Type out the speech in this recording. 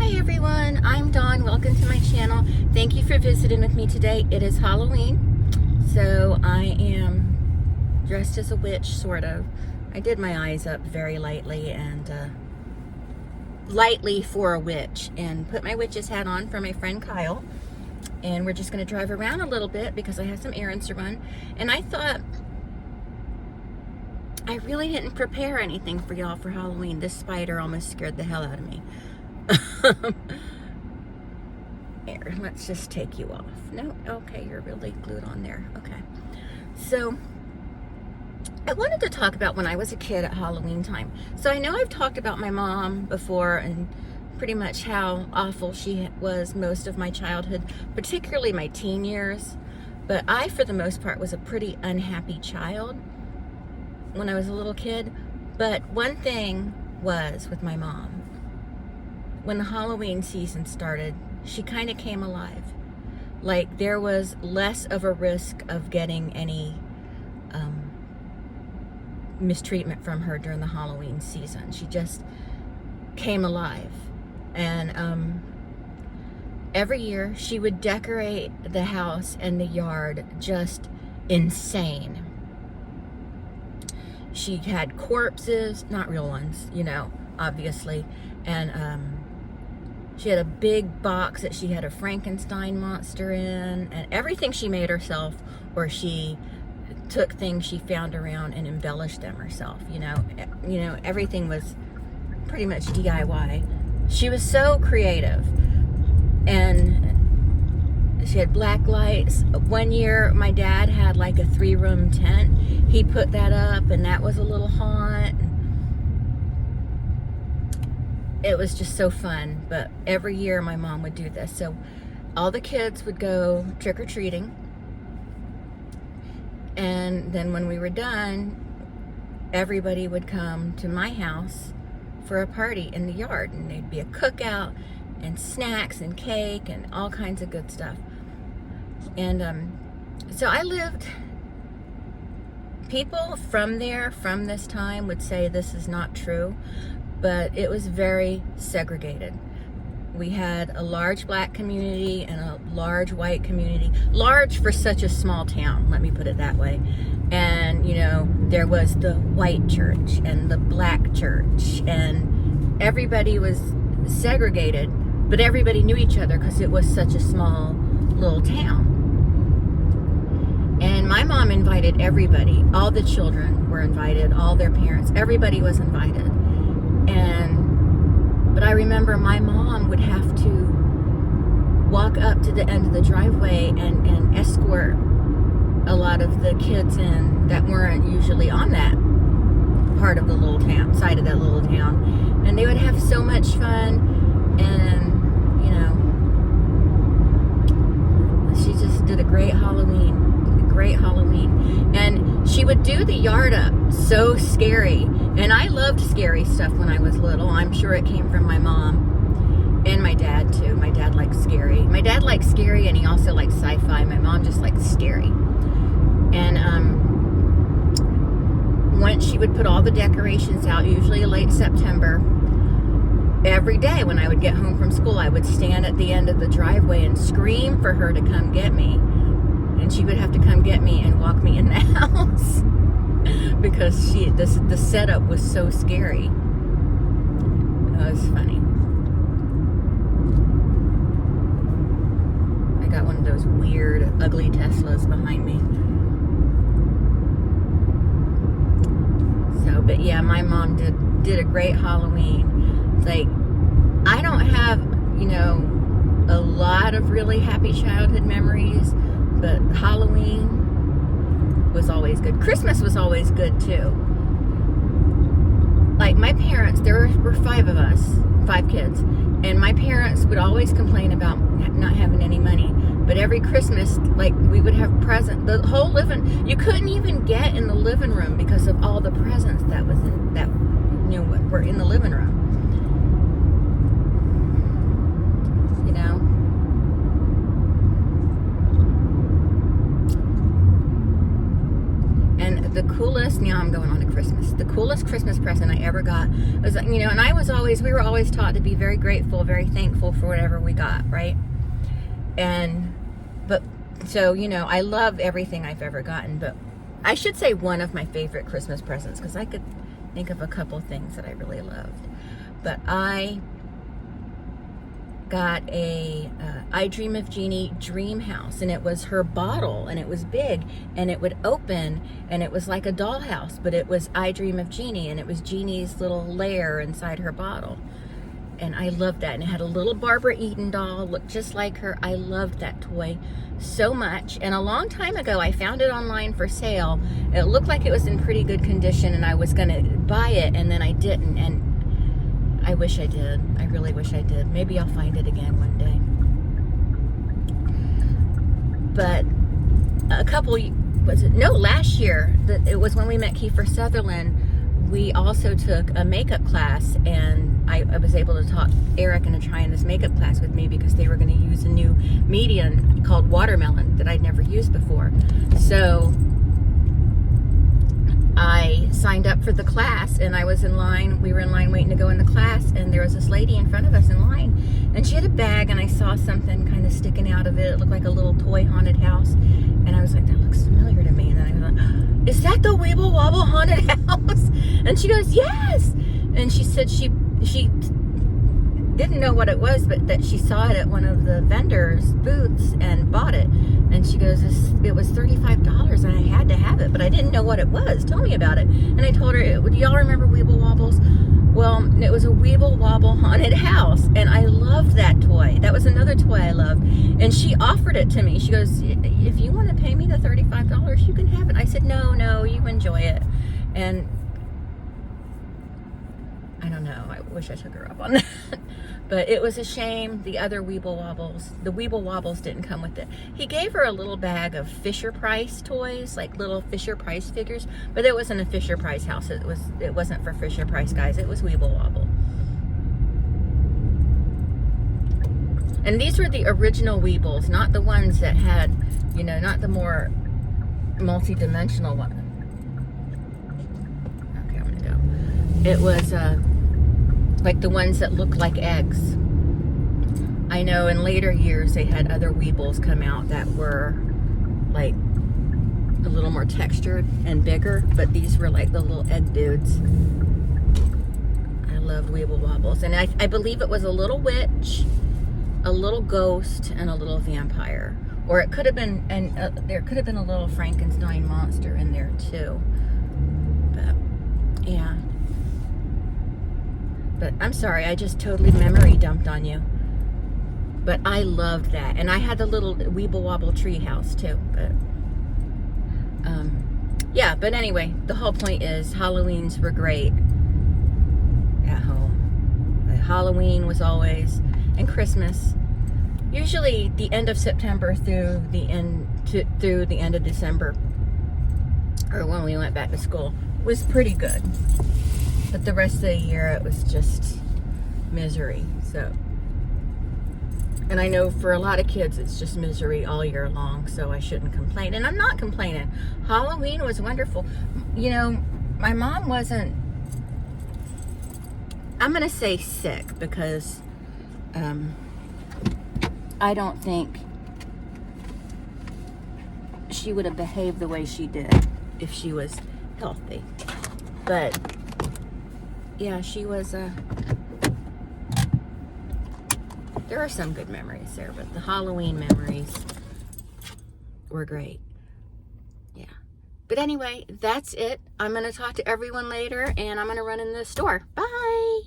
Hi everyone, I'm Dawn. Welcome to my channel. Thank you for visiting with me today. It is Halloween, so I am dressed as a witch, sort of. I did my eyes up very lightly and lightly for a witch, and put my witch's hat on for my friend Kyle. And we're just going to drive around a little bit because I have some errands to run. And I thought I really didn't prepare anything for y'all for Halloween. This spider almost scared the hell out of me. Here, let's just take you off. No, okay, you're really glued on there. Okay. So, I wanted to talk about when I was a kid at Halloween time. So I know I've talked about my mom before and pretty much how awful she was most of my childhood, particularly my teen years. But I, for the most part, was a pretty unhappy child when I was a little kid. But one thing was with my mom. When the Halloween season started, she kind of came alive. Like, there was less of a risk of getting any mistreatment from her during the Halloween season. She just came alive. And every year she would decorate the house and the yard just insane. She had corpses, not real ones, you know, obviously, and she had a big box that she had a Frankenstein monster in, and everything she made herself, or she took things she found around and embellished them herself. You know, everything was pretty much DIY. She was so creative, and she had black lights. One year, my dad had like a 3-room tent. He put that up, and that was a little haunt. It was just so fun. But every year my mom would do this. So all the kids would go trick-or-treating. And then when we were done, everybody would come to my house for a party in the yard. And there'd be a cookout and snacks and cake and all kinds of good stuff. And so I lived... People from there, from this time, would say this is not true. But it was very segregated. We had a large black community and a large white community. Large for such a small town, let me put it that way. And, you know, there was the white church and the black church, and everybody was segregated, but everybody knew each other because it was such a small little town. And my mom invited everybody. All the children were invited, all their parents, everybody was invited. But I remember my mom would have to walk up to the end of the driveway and escort a lot of the kids in that weren't usually on that part of the little town, side of that little town. And they would have so much fun, and, you know, she just did a great Halloween. And she would do the yard up so scary, and I loved scary stuff when I was little. I'm sure it came from my mom and my dad too. My dad liked scary. My dad liked scary, and he also liked sci-fi. My mom just liked scary. And once she would put all the decorations out, usually late September, every day when I would get home from school, I would stand at the end of the driveway and scream for her to come get me. And she would have to come get me and walk me in the house because the setup was so scary. It was funny. I got one of those weird, ugly Teslas behind me. So, but yeah, my mom did a great Halloween. It's like, I don't have, you know, a lot of really happy childhood memories, but Halloween was always good. Christmas was always good too. Like, my parents, there were 5 of us, 5 kids, and my parents would always complain about not having any money. But every Christmas, like, we would have presents. The whole you couldn't even get in the living room because of all the presents that were in the living room. You know? And the coolest Christmas, now I'm going on to Christmas. The coolest Christmas present I ever got was, and we were always taught to be very grateful, very thankful for whatever we got, right? So, I love everything I've ever gotten, but I should say one of my favorite Christmas presents, because I could think of a couple things that I really loved. But I got a I Dream of Jeannie dream house, and it was her bottle, and it was big, and it would open, and it was like a dollhouse, but it was I Dream of Jeannie, and it was Jeannie's little lair inside her bottle. And I loved that. And it had a little Barbara Eden doll, looked just like her. I loved that toy so much. And a long time ago, I found it online for sale. It looked like it was in pretty good condition, and I was going to buy it, and then I didn't. And I wish I did. I really wish I did. Maybe I'll find it again one day. But last year, it was when we met Kiefer Sutherland. We also took a makeup class, and I was able to talk Eric into trying this makeup class with me, because they were going to use a new medium called Watermelon that I'd never used before. So I signed up for the class, and I was in line. We were in line waiting to go in the class, and there was this lady in front of us in line, and she had a bag, and I saw something kind of sticking out of it. It looked like a little toy haunted house, and I was like, that looks familiar to me. And then I was like, is that the Weeble Wobble haunted house? And she goes, yes. And she said she didn't know what it was, but that she saw it at one of the vendors' booths and bought it. And she goes, it was $35, and I had to have it, but I didn't know what it was. Tell me about it. And I told her, do y'all remember Weeble Wobbles? Well, it was a Weeble Wobble haunted house, and I loved that toy. That was another toy I loved. And she offered it to me. She goes, if you want to pay me the $35, you can have it. I said, no, you enjoy it. And I don't know. I wish I took her up on that. But it was a shame. The other Weeble Wobbles didn't come with it. He gave her a little bag of Fisher-Price toys, like little Fisher-Price figures, but it wasn't a Fisher-Price house. It wasn't for Fisher-Price guys. It was Weeble Wobble. And these were the original Weebles, not the ones that had, not the more multi-dimensional one. Okay, I'm gonna go. It was like the ones that look like eggs. I know in later years they had other Weebles come out that were like a little more textured and bigger, but these were like the little egg dudes. I loved Weeble Wobbles. And I believe it was a little witch, a little ghost, and a little vampire. Or it could have been, and there could have been a little Frankenstein monster in there too. But yeah. But I'm sorry, I just totally memory dumped on you. But I loved that. And I had the little Weeble Wobble tree house too. But yeah, but anyway, the whole point is Halloweens were great at home. Halloween was always, and Christmas, usually the end of September through the end of December, or when we went back to school, was pretty good. But the rest of the year, it was just misery. So, and I know for a lot of kids, it's just misery all year long, so I shouldn't complain. And I'm not complaining. Halloween was wonderful. My mom wasn't, I'm going to say sick, because I don't think she would have behaved the way she did if she was healthy. But yeah, she was, there are some good memories there, but the Halloween memories were great. Yeah. But anyway, that's it. I'm going to talk to everyone later, and I'm going to run in the store. Bye!